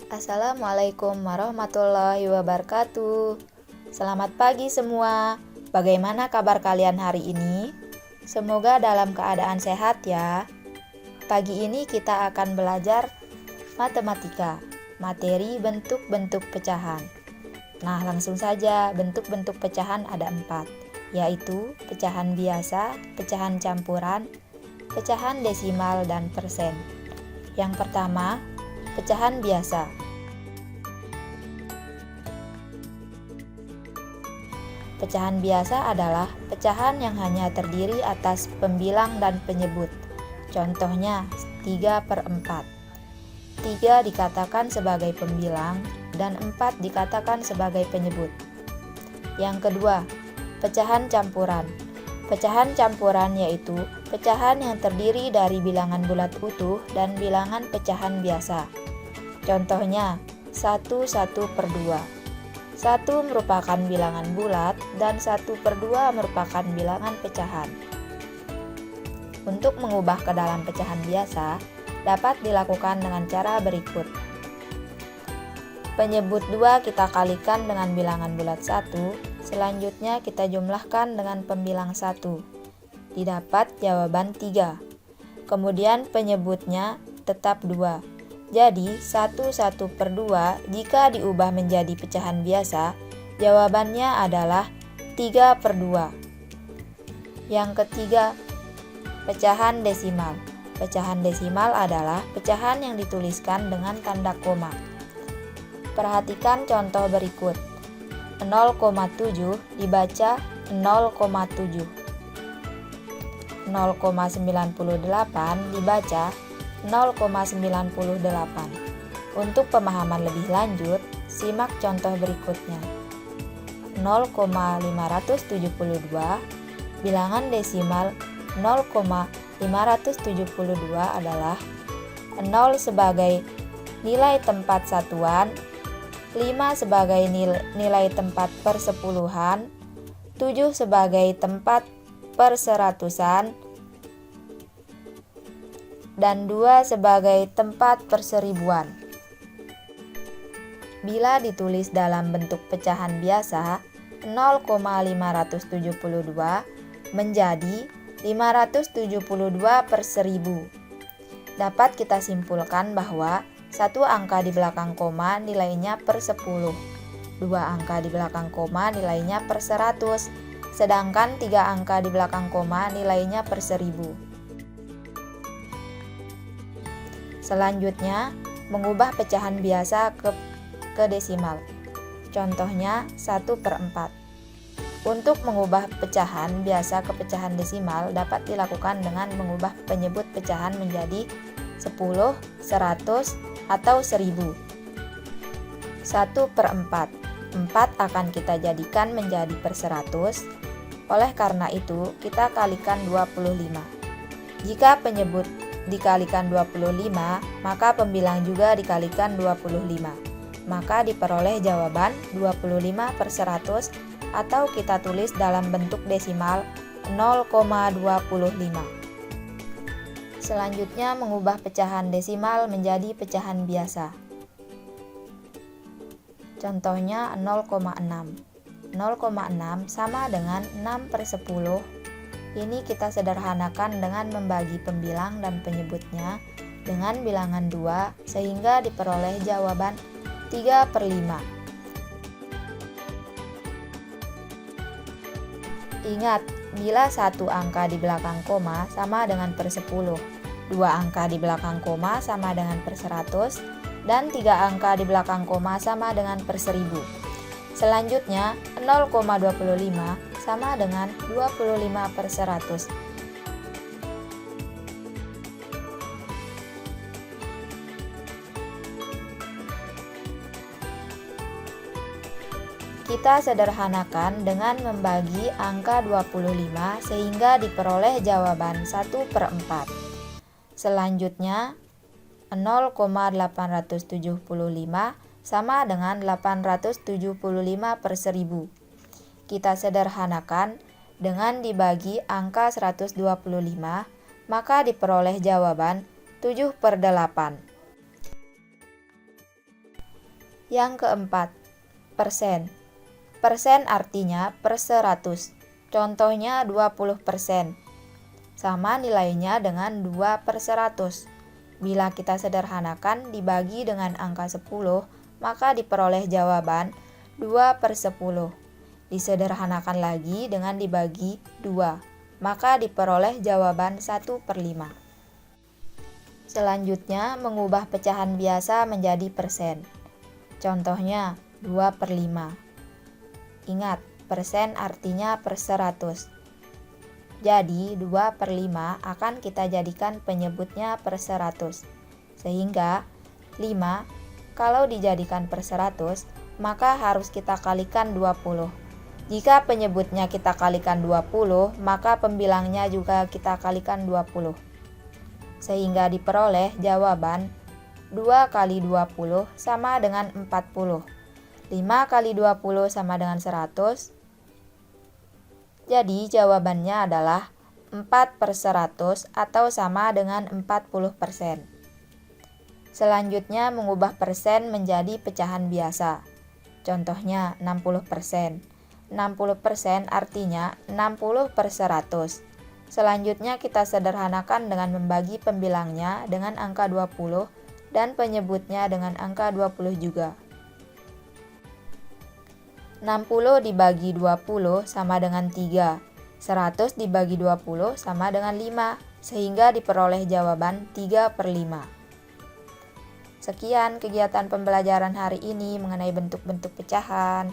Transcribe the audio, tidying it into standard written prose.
Assalamualaikum warahmatullahi wabarakatuh. Selamat pagi semua. Bagaimana kabar kalian hari ini? Semoga dalam keadaan sehat ya. Pagi ini kita akan belajar matematika, materi bentuk-bentuk pecahan. Nah, langsung saja, bentuk-bentuk pecahan ada 4, yaitu pecahan biasa, pecahan campuran, pecahan desimal, dan persen. Yang pertama, pecahan biasa. Pecahan biasa adalah pecahan yang hanya terdiri atas pembilang dan penyebut. Contohnya 3/4. 3 dikatakan sebagai pembilang dan 4 dikatakan sebagai penyebut. Yang kedua, pecahan campuran. Pecahan campuran yaitu pecahan yang terdiri dari bilangan bulat utuh dan bilangan pecahan biasa. Contohnya 1/2. 1 merupakan bilangan bulat dan 1/2 merupakan bilangan pecahan. Untuk mengubah ke dalam pecahan biasa dapat dilakukan dengan cara berikut. Penyebut 2 kita kalikan dengan bilangan bulat 1, selanjutnya kita jumlahkan dengan pembilang 1. Didapat jawaban 3. Kemudian penyebutnya tetap 2. Jadi 1/2 jika diubah menjadi pecahan biasa, jawabannya adalah 3/2. Yang ketiga, pecahan desimal. Pecahan desimal adalah pecahan yang dituliskan dengan tanda koma. Perhatikan contoh berikut. 0,7 dibaca 0,7. 0,98 dibaca 0,98. Untuk pemahaman lebih lanjut, simak contoh berikutnya. 0,572 bilangan desimal 0,572 adalah 0 sebagai nilai tempat satuan, 5 sebagai nilai tempat persepuluhan, 7 sebagai tempat perseratusan, dan 2 sebagai tempat perseribuan. Bila ditulis dalam bentuk pecahan biasa, 0,572 menjadi 572/1000. Dapat kita simpulkan bahwa 1 angka di belakang koma nilainya per 10, 2 angka di belakang koma nilainya per 100, sedangkan 3 angka di belakang koma nilainya per 1000. Selanjutnya, mengubah pecahan biasa ke desimal. Contohnya 1/4. Untuk mengubah pecahan biasa ke pecahan desimal dapat dilakukan dengan mengubah penyebut pecahan menjadi 10, 100, atau 1000. 1/4. 4 akan kita jadikan menjadi per 100. Oleh karena itu, kita kalikan 25. Jika penyebut dikalikan 25, maka pembilang juga dikalikan 25. Maka diperoleh jawaban 25/100 atau kita tulis dalam bentuk desimal 0,25. Selanjutnya mengubah pecahan desimal menjadi pecahan biasa. Contohnya 0,6. 0,6 sama dengan 6/10. Ini kita sederhanakan dengan membagi pembilang dan penyebutnya dengan bilangan 2 sehingga diperoleh jawaban 3/5. Ingat, bila 1 angka di belakang koma sama dengan per 10, 2 angka di belakang koma sama dengan per 100, dan 3 angka di belakang koma sama dengan per 1000. Selanjutnya, 0,25 sama dengan 25/100. Kita sederhanakan dengan membagi angka 25 sehingga diperoleh jawaban 1/4. Selanjutnya, 0,875 sama dengan 875/1000. Kita sederhanakan dengan dibagi angka 125, maka diperoleh jawaban 7/8. Yang keempat, persen. Persen artinya per 100. Contohnya 20%. Sama nilainya dengan 2 per 100. Bila kita sederhanakan dibagi dengan angka 10, maka diperoleh jawaban 2 per 10. Disederhanakan lagi dengan dibagi 2, maka diperoleh jawaban 1 per 5. Selanjutnya, mengubah pecahan biasa menjadi persen. Contohnya 2 per 5. Ingat, persen artinya per 100. Jadi 2 per 5 akan kita jadikan penyebutnya per 100. Sehingga 5 kalau dijadikan per 100, maka harus kita kalikan 20. Jika penyebutnya kita kalikan 20, maka pembilangnya juga kita kalikan 20. Sehingga diperoleh jawaban 2 kali 20 sama dengan 40. 5 kali 20 sama dengan 100. Jadi jawabannya adalah 4 per 100 atau sama dengan 40%. Selanjutnya mengubah persen menjadi pecahan biasa. Contohnya 60%. 60% artinya 60 per 100. Selanjutnya kita sederhanakan dengan membagi pembilangnya dengan angka 20 dan penyebutnya dengan angka 20 juga. 60 dibagi 20 sama dengan 3. 100 dibagi 20 sama dengan 5, sehingga diperoleh jawaban 3 per 5. Sekian kegiatan pembelajaran hari ini mengenai bentuk-bentuk pecahan.